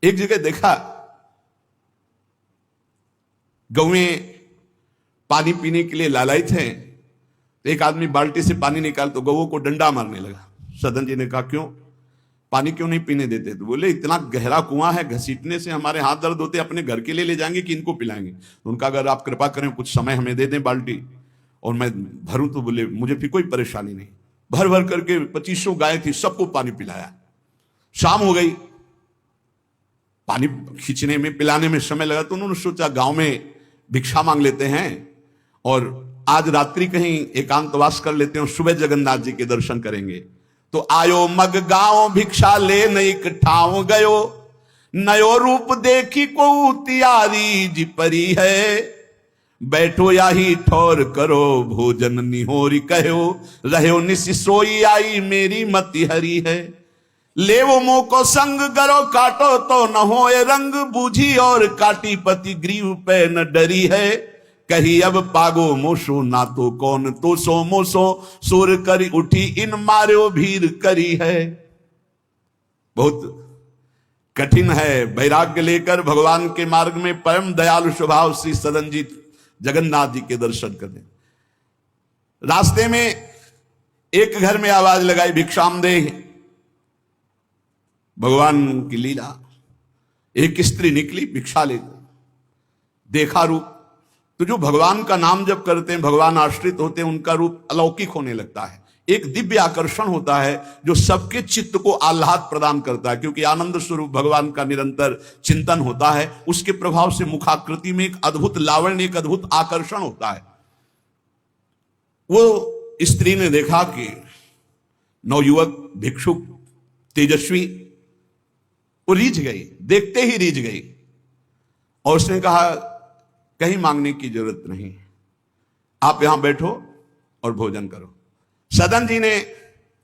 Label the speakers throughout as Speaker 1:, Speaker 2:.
Speaker 1: एक जगह देखा, गौएं पानी पीने के लिए लालायित हैं, तो एक आदमी बाल्टी से पानी निकाल तो गौओं को डंडा मारने लगा। सदन जी ने कहा क्यों, पानी क्यों नहीं पीने देते? तो बोले इतना गहरा कुआं है, घसीटने से हमारे हाथ दर्द होते, अपने घर के लिए ले जाएंगे कि इनको पिलाएंगे? तो उनका अगर आप कृपा करें कुछ समय हमें दे दें बाल्टी और मैं भरूं, तो बोले मुझे फिर कोई परेशानी नहीं। भर भर करके 2500 गाय थी, सबको पानी पिलाया। शाम हो गई, पानी खींचने में पिलाने में समय लगा, तो उन्होंने सोचा गांव में भिक्षा मांग लेते हैं और आज रात्रि कहीं एकांतवास कर लेते हैं, सुबह जगन्नाथ जी के दर्शन करेंगे। तो आयो मग गांव भिक्षा ले नई ठाव गयो, नयो रूप देखी को तियारी जी परी है, बैठो या ही ठौर करो भोजन निहोरी कहो, रहो निसि सोई आई मेरी मति हरी है, ले वो मुंह को संग गरो काटो तो न होए रंग, बूझी और काटी पति ग्रीव पे न डरी है, कही अब पागो मोसो ना तो कौन तो सो मोसो, सुर करी उठी इन मार्यो भीर करी है। बहुत कठिन है वैराग्य लेकर भगवान के मार्ग में परम दयालु स्वभाव श्री सदन जी जगन्नाथ जी के दर्शन करने। रास्ते में एक घर में आवाज लगाई भिक्षाम दे, भगवान की लीला। एक स्त्री निकली भिक्षा लेकर, देखा रूप, तो जो भगवान का नाम जब करते हैं, भगवान आश्रित होते हैं, उनका रूप अलौकिक होने लगता है। एक दिव्य आकर्षण होता है जो सबके चित्त को आह्लाद प्रदान करता है, क्योंकि आनंद स्वरूप भगवान का निरंतर चिंतन होता है। उसके प्रभाव से मुखाकृति में एक अद्भुत लावण्य, एक अद्भुत आकर्षण होता है। वो स्त्री ने देखा कि नवयुवक भिक्षुक तेजस्वी, वो रीझ गई, देखते ही रीझ गई, और उसने कहा कहीं मांगने की जरूरत नहीं, आप यहां बैठो और भोजन करो। सदन जी ने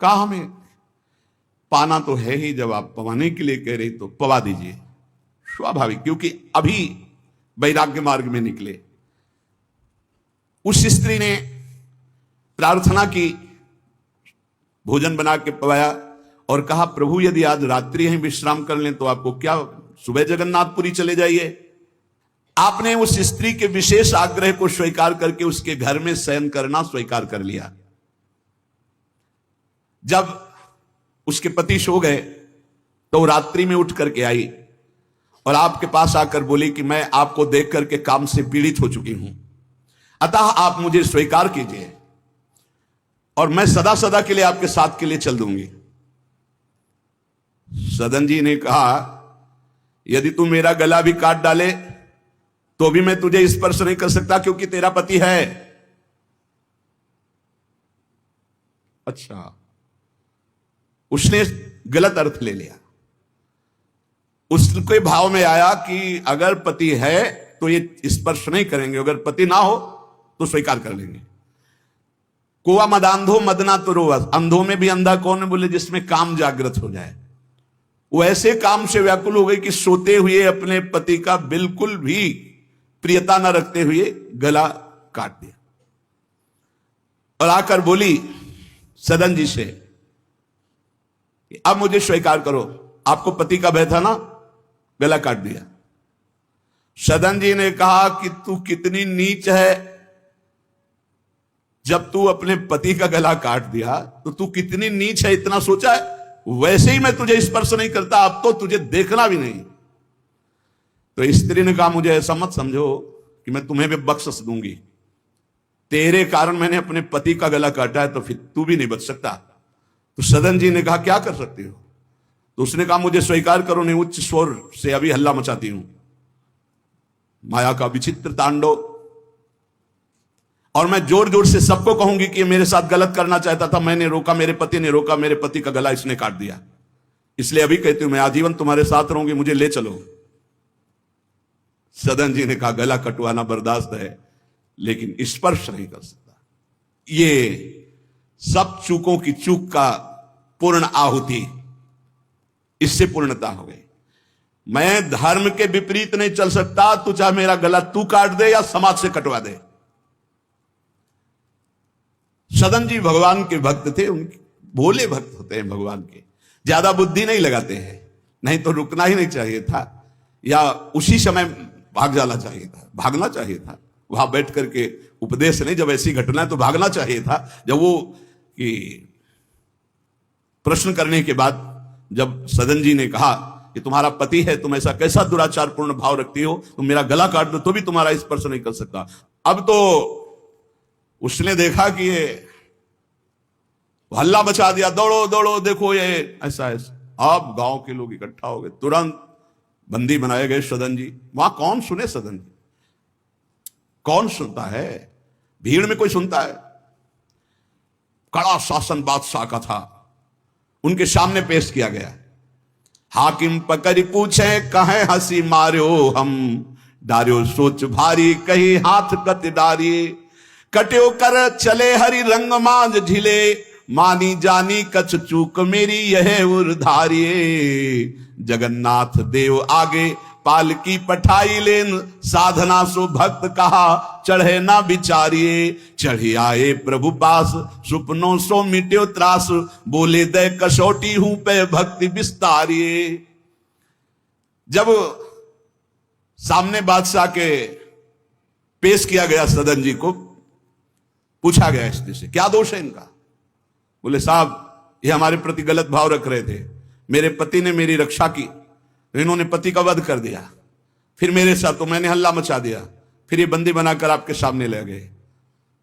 Speaker 1: कहा हमें पाना तो है ही, जब आप पवाने के लिए कह रही तो पवा दीजिए। स्वाभाविक, क्योंकि अभी वैराग्य मार्ग में निकले। उस स्त्री ने प्रार्थना की, भोजन बना के पवाया और कहा प्रभु यदि आज रात्रि ही विश्राम कर लें तो आपको क्या, सुबह जगन्नाथपुरी चले जाइए। आपने उस स्त्री के विशेष आग्रह को स्वीकार करके उसके घर में शयन करना स्वीकार कर लिया। जब उसके पति सो गए तो रात्रि में उठ करके आई और आपके पास आकर बोली कि मैं आपको देख करके काम से पीड़ित हो चुकी हूं, अतः आप मुझे स्वीकार कीजिए और मैं सदा सदा के लिए आपके साथ के लिए चल दूंगी। सदन जी ने कहा यदि तू मेरा गला भी काट डाले तो भी मैं तुझे स्पर्श नहीं कर सकता, क्योंकि तेरा पति है। अच्छा, उसने गलत अर्थ ले लिया। उसके भाव में आया कि अगर पति है तो ये स्पर्श नहीं करेंगे, अगर पति ना हो तो स्वीकार कर लेंगे। कुआ मदांधो मदना तो रोवा, अंधों में भी अंधा कौन है? बोले जिसमें काम जागृत हो जाए। वो ऐसे काम से व्याकुल हो गई कि सोते हुए अपने पति का बिल्कुल भी प्रियता न रखते हुए गला काट दिया और आकर बोली सदन जी से अब मुझे स्वीकार करो, आपको पति का भय था ना, गला काट दिया। सदन जी ने कहा कि तू कितनी नीच है, जब तू अपने पति का गला काट दिया तो तू कितनी नीच है, इतना सोचा है? वैसे ही मैं तुझे स्पर्श नहीं करता, अब तो तुझे देखना भी नहीं। तो स्त्री ने कहा मुझे ऐसा मत समझो कि मैं तुम्हें भी बख्श दूंगी, तेरे कारण मैंने अपने पति का गला काटा है, तो फिर तू भी नहीं बच सकता। तो सदन जी ने कहा क्या कर सकती हो? तो उसने कहा मुझे स्वीकार करो, नहीं उच्च स्वर से अभी हल्ला मचाती हूं। माया का विचित्र तांडव, और मैं जोर जोर से सबको कहूंगी कि ये मेरे साथ गलत करना चाहता था, मैंने रोका, मेरे पति ने रोका, मेरे पति का गला इसने काट दिया, इसलिए अभी कहती हूं मैं आजीवन तुम्हारे साथ रहूंगी, मुझे ले चलो। सदन जी ने कहा गला कटवाना बर्दाश्त है, लेकिन स्पर्श नहीं कर सकता। ये सब चूकों की चूक का पूर्ण आहुति, इससे पूर्णता हो गई। मैं धर्म के विपरीत नहीं चल सकता, तू चाहे मेरा गला तू काट दे या समाज से कटवा दे। सदन जी भगवान के भक्त थे, उनके भोले भक्त होते हैं भगवान के, ज्यादा बुद्धि नहीं लगाते हैं, नहीं तो रुकना ही नहीं चाहिए था, या उसी समय भाग जाना चाहिए था, भागना चाहिए था। वहां बैठ करके उपदेश नहीं, जब ऐसी घटना है तो भागना चाहिए था। जब वो कि प्रश्न करने के बाद जब सदन जी ने कहा कि तुम्हारा पति है, तुम ऐसा कैसा दुराचारपूर्ण भाव रखती हो, तुम मेरा गला काट दो तो भी तुम्हारा स्पर्श नहीं कर सकता। अब तो उसने देखा कि ये हल्ला मचा दिया, दौड़ो दौड़ो देखो ये ऐसा ऐसा। अब गांव के लोग इकट्ठा हो गए, तुरंत बंदी बनाए गए सदन जी। वहां कौन सुने सदन जी, कौन सुनता है, भीड़ में कोई सुनता है। कड़ा शासन बादशाह का था, उनके सामने पेश किया गया। हाकिम पकड़ पूछे कहे हंसी मार्यो हम, डार्यो सोच भारी कही हाथ कत डारी। कट्यो कर चले हरि रंग मांझ झिले, मानी जानी कछ चूक मेरी यह उर्धारिये। जगन्नाथ देव आगे पालकी पठाई लेन, साधना सो भक्त कहा चढ़े ना बिचारिये। चढ़े आए प्रभु पास सुपनों सो मिट्यो त्रास, बोले दे कसौटी हूं पे भक्ति विस्तारिये। जब सामने बादशाह के पेश किया गया सदन जी को, पूछा गया स्त्री से क्या दोष है इनका। बोले साहब ये हमारे प्रति गलत भाव रख रहे थे, मेरे पति ने मेरी रक्षा की, इन्होंने पति का वध कर दिया, फिर मेरे साथ तो मैंने हल्ला मचा दिया, फिर ये बंदी बनाकर आपके सामने ले गए।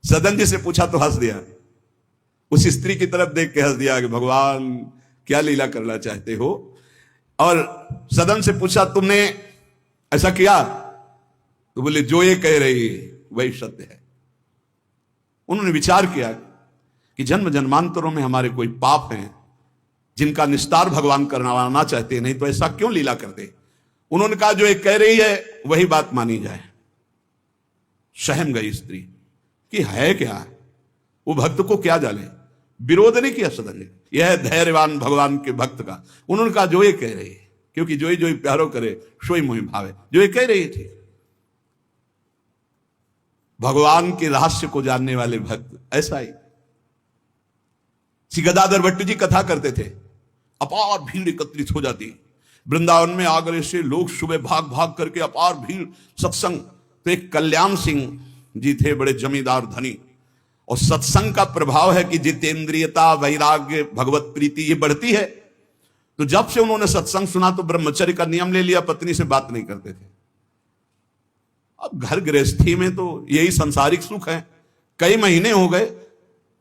Speaker 1: सदन जी से पूछा तो हंस दिया, उस स्त्री की तरफ देख के हंस दिया कि भगवान क्या लीला करना चाहते हो। और सदन से पूछा तुमने ऐसा किया, तो बोले जो ये कह रही वही सत्य है। उन्होंने विचार किया कि जन्म जन्मांतरों में हमारे कोई पाप हैं जिनका निस्तार भगवान करवाना चाहते, नहीं तो ऐसा क्यों लीला करते। उन्होंने कहा जो एक कह रही है वही बात मानी जाए। सहम गई स्त्री कि है क्या, वो भक्त को क्या जाने, विरोध नहीं किया सदन ने। यह धैर्यवान भगवान के भक्त का। उन्होंने कहा जो ये कह रही है, क्योंकि जो ही प्यारो करे सोई मोहि भावे, जो ये कह रही थी। भगवान के रहस्य को जानने वाले भक्त ऐसा ही। श्री गदाधर भट्ट जी कथा करते थे, अपार भीड़ एकत्रित हो जाती वृंदावन में। आगरे से लोग सुबह भाग भाग करके अपार भीड़ सत्संग। तो एक कल्याण सिंह जी थे, बड़े जमींदार धनी, और सत्संग का प्रभाव है कि जितेंद्रियता वैराग्य भगवत प्रीति ये बढ़ती है। तो जब से उन्होंने सत्संग सुना तो ब्रह्मचर्य का नियम ले लिया, पत्नी से बात नहीं करते थे। अब घर गृहस्थी में तो यही संसारिक सुख है। कई महीने हो गए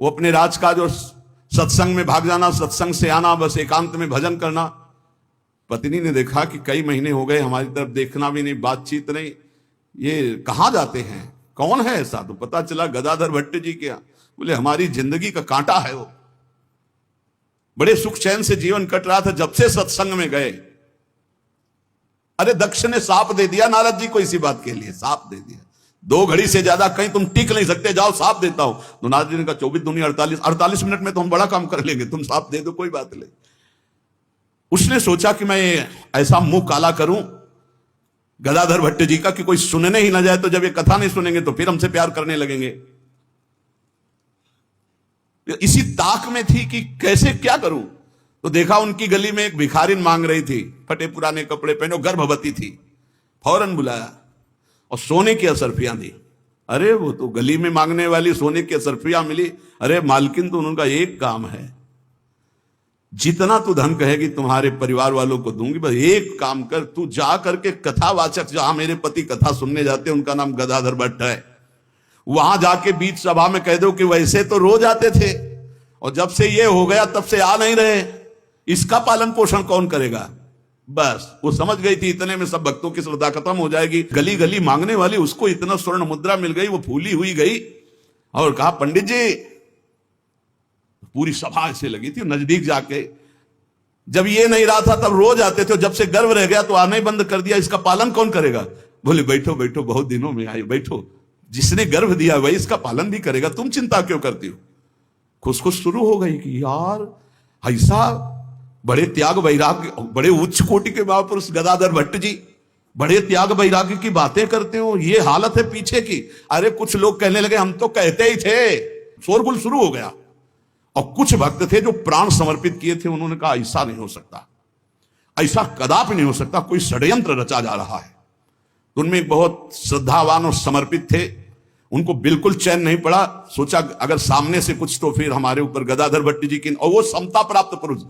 Speaker 1: वो अपने राज का जो सत्संग में भाग जाना, सत्संग से आना, बस एकांत में भजन करना। पत्नी ने देखा कि कई महीने हो गए हमारी तरफ देखना भी नहीं, बातचीत नहीं, ये कहां जाते हैं, कौन है ऐसा। तो पता चला गदाधर भट्ट जी क्या। बोले हमारी जिंदगी का कांटा है वो, बड़े सुख चैन से जीवन कट रहा था, जब से सत्संग में गए। अरे दक्ष ने साप दे दिया नारद जी को इसी बात के लिए, साप दे दिया। 2 घड़ी से ज्यादा कहीं तुम टिक नहीं सकते, जाओ साप देता हूं। तो नारद जी ने कहा 24 दूनी 48 मिनट में तो हम बड़ा काम कर लेंगे, तुम साप दे दो कोई बात नहीं। उसने सोचा कि मैं ऐसा मुंह काला करूं गदाधर भट्ट जी का कि कोई सुनने ही ना जाए, तो जब ये कथा नहीं सुनेंगे तो फिर हमसे प्यार करने लगेंगे। इसी ताक में थी कि कैसे क्या करूं। तो देखा उनकी गली में एक भिखारिन मांग रही थी, फटे पुराने कपड़े पहने, गर्भवती थी। फौरन बुलाया और सोने की असरफियां दी। अरे वो तो गली में मांगने वाली सोने की असरफियां मिली। अरे मालकिन तो उनका एक काम है, जितना तू धन कहेगी तुम्हारे परिवार वालों को दूंगी, बस एक काम कर, तू जा करके कथावाचक, जहां मेरे पति कथा सुनने जाते हैं उनका नाम गदाधर भट्ट है, वहां जाके बीच सभा में कह दो कि वैसे तो रोज आते थे और जब से ये हो गया तब से आ नहीं रहे, इसका पालन पोषण कौन करेगा। बस वो समझ गई थी इतने में सब भक्तों की श्रद्धा खत्म हो जाएगी। गली गली मांगने वाली उसको इतना स्वर्ण मुद्रा मिल गई, वो फूली हुई गई और कहा पंडित जी, पूरी सभा ऐसे लगी थी। नजदीक जाके जब ये नहीं रहा था तब रोज आते थे, जब से गर्व रह गया तो आना ही बंद कर दिया, इसका पालन कौन करेगा। बोले बैठो बैठो, बहुत दिनों में आई, बैठो, जिसने गर्भ दिया वही इसका पालन भी करेगा, तुम चिंता क्यों करती हो। खुश खुश शुरू हो गई कि यार ऐसा बड़े त्याग वैराग्य, बड़े उच्च कोटि के महापुरुष गदाधर भट्ट जी बड़े त्याग वैराग्य की बातें करते हो, ये हालत है पीछे की। अरे कुछ लोग कहने लगे हम तो कहते ही थे, शोरगुल शुरू हो गया। और कुछ भक्त थे जो प्राण समर्पित किए थे, उन्होंने कहा ऐसा नहीं हो सकता, ऐसा कदापि नहीं हो सकता, कोई षड्यंत्र रचा जा रहा है। तो उनमें बहुत श्रद्धावान और समर्पित थे, उनको बिल्कुल चैन नहीं पड़ा। सोचा अगर सामने से कुछ तो फिर हमारे ऊपर गदाधर भट्ट जी की, और वो समता प्राप्त पुरुष,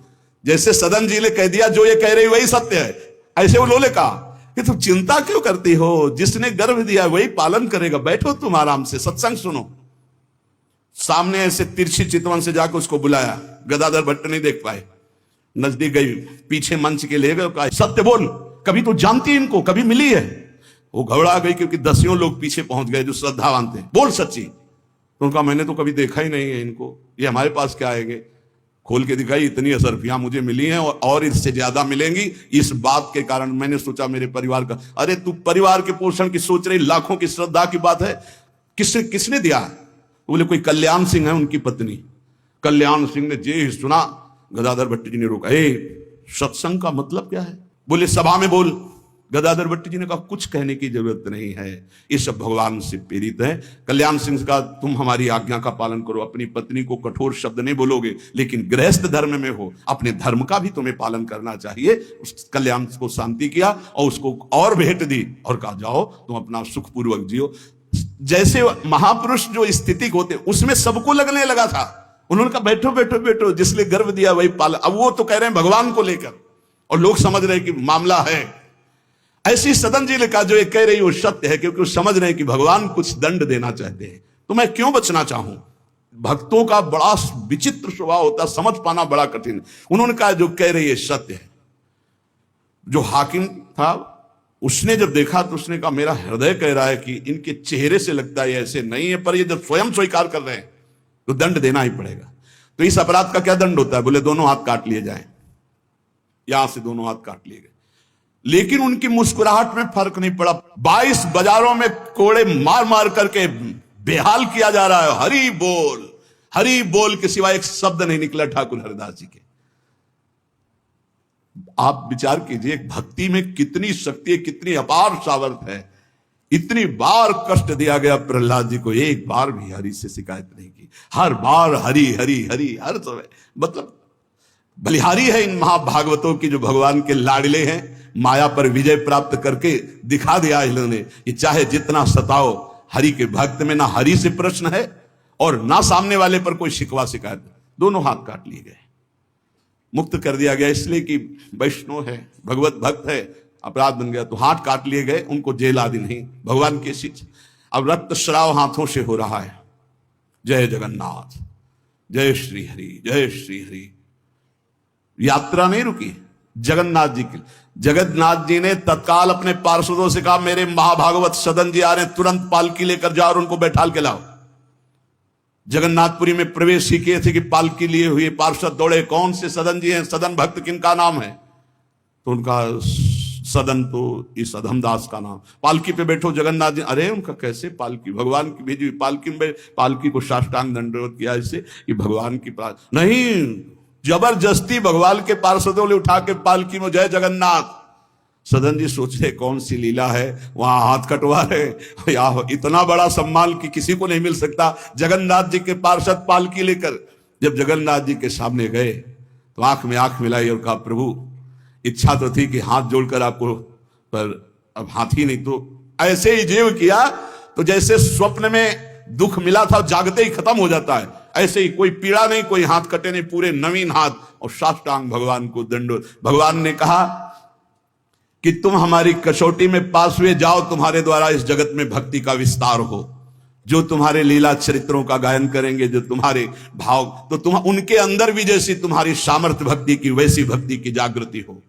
Speaker 1: जैसे सदन जी ने कह दिया जो ये कह रही वही सत्य है, ऐसे उन्होंने कहा कि तुम चिंता क्यों करती हो, जिसने गर्भ दिया वही पालन करेगा, बैठो तुम आराम से सत्संग सुनो। सामने ऐसे तिरछी चितवन से जाकर उसको बुलाया, गदाधर भट्ट नहीं देख पाए, नजदीक गई, पीछे मंच के ले गए, कहा सत्य बोल, कभी तो जानती इनको, कभी मिली है। वो घबरा गई क्योंकि दसियों लोग पीछे पहुंच गए जो श्रद्धावान थे, बोल सच्ची। तो उनका मैंने तो कभी देखा ही नहीं है इनको, ये हमारे पास क्या आएंगे। खोल के दिखाई, इतनी असरफियां मुझे मिली हैं और इससे ज्यादा मिलेंगी। इस बात के कारण मैंने सोचा मेरे परिवार का, अरे तू परिवार के पोषण की सोच रही, लाखों की श्रद्धा की बात है, किसने दिया? बोले कोई कल्याण सिंह है उनकी पत्नी। कल्याण सिंह ने जे ही सुना, गदाधर भट्ट जी ने रोका, सत्संग का मतलब क्या है? बोले सभा में बोल। गदाधर भट्ट जी ने कहा कुछ कहने की जरूरत नहीं है, ये सब भगवान से प्रेरित है। कल्याण सिंह का, तुम हमारी आज्ञा का पालन करो, अपनी पत्नी को कठोर शब्द नहीं बोलोगे, लेकिन गृहस्थ धर्म में हो, अपने धर्म का भी तुम्हें पालन करना चाहिए। उस कल्याण को शांति किया और उसको और भेंट दी और कहा जाओ तुम अपना सुखपूर्वक जियो। जैसे महापुरुष जो स्थिति होते उसमें सबको लगने लगा था। उन्होंने कहा बैठो बैठो बैठो, जिसने गर्भ दिया वही पालन। अब वो तो कह रहे हैं भगवान को लेकर, और लोग समझ रहे हैं कि मामला है। ऐसी सदन जी ने कहा जो ये कह रही वो सत्य है, क्योंकि वो समझ रहे हैं कि भगवान कुछ दंड देना चाहते हैं, तो मैं क्यों बचना चाहूं। भक्तों का बड़ा विचित्र स्वभाव होता, समझ पाना बड़ा कठिन। उन्होंने कहा जो कह रही है सत्य है। जो हाकिम था उसने जब देखा तो उसने कहा मेरा हृदय कह रहा है कि इनके चेहरे से लगता है ऐसे नहीं है, पर ये जब स्वयं स्वीकार कर रहे हैं तो दंड देना ही पड़ेगा। तो इस अपराध का क्या दंड होता है? बोले दोनों हाथ काट लिए जाएं। यहां से दोनों हाथ काट लिए गए, लेकिन उनकी मुस्कुराहट में फर्क नहीं पड़ा। 22 बाजारों में कोड़े मार मार करके बेहाल किया जा रहा है। हरि बोल के सिवाय एक शब्द नहीं निकला ठाकुर हरिदास जी के। आप विचार कीजिए, भक्ति में कितनी शक्ति है, कितनी अपार सामर्थ्य है। इतनी बार कष्ट दिया गया प्रहलाद जी को, एक बार भी हरि से शिकायत नहीं की। हर बार हरि हरि हरि, हर समय। मतलब बलिहारी है इन महाभागवतों की, जो भगवान के लाडले हैं। माया पर विजय प्राप्त करके दिखा दिया इन्होंने कि चाहे जितना सताओ, हरि के भक्त में ना हरि से प्रश्न है और ना सामने वाले पर कोई शिकवा शिकायत। दोनों हाथ काट लिए गए, मुक्त कर दिया गया, इसलिए कि वैष्णव है, भगवत भक्त है। अपराध बन गया तो हाथ काट लिए गए, उनको जेल आदि नहीं, भगवान के शिष्य। अब रक्त श्राव हाथों से हो रहा है। जय जगन्नाथ, जय श्री हरि, जय श्री हरि। यात्रा नहीं रुकी जगन्नाथ जी की। जगन्नाथ जी ने तत्काल अपने पार्षदों से कहा मेरे महाभागवत सदन जी आ रहे, तुरंत पालकी लेकर जाओ और उनको बैठाल के लाओ। जगन्नाथपुरी में प्रवेश ही किए थे कि पालकी लिए हुए पार्षद दौड़े, कौन से सदन जी हैं, सदन भक्त किनका नाम है? तो उनका सदन तो इस अधमदास का नाम। पालकी पे बैठो जगन्नाथ जी। अरे उनका कैसे पालकी, भगवान की भेजी हुई पालकी में। पालकी को साष्टांग दंडवत किया ऐसे कि भगवान की नहीं, जबरदस्ती भगवान के पार्षदों ने उठा के पालकी में, जय जगन्नाथ। सदन जी सोच रहे कौन सी लीला है, वहां हाथ कटवा रहे। या इतना बड़ा सम्मान कि किसी को नहीं मिल सकता। जगन्नाथ जी के पार्षद पालकी लेकर जब जगन्नाथ जी के सामने गए तो आंख में आंख मिलाई और कहा प्रभु इच्छा तो थी कि हाथ जोड़कर आपको, पर अब हाथ ही नहीं, तो ऐसे ही जीव किया। तो जैसे स्वप्न में दुख मिला था जागते ही खत्म हो जाता है, ऐसे ही कोई पीड़ा नहीं, कोई हाथ कटे नहीं, पूरे नवीन हाथ और साष्टांग भगवान को दंडोत। भगवान ने कहा कि तुम हमारी कसौटी में पास हुए, जाओ तुम्हारे द्वारा इस जगत में भक्ति का विस्तार हो। जो तुम्हारे लीला चरित्रों का गायन करेंगे, जो तुम्हारे भाव, तो तुम उनके अंदर भी जैसी तुम्हारी सामर्थ्य भक्ति की, वैसी भक्ति की जागृति हो।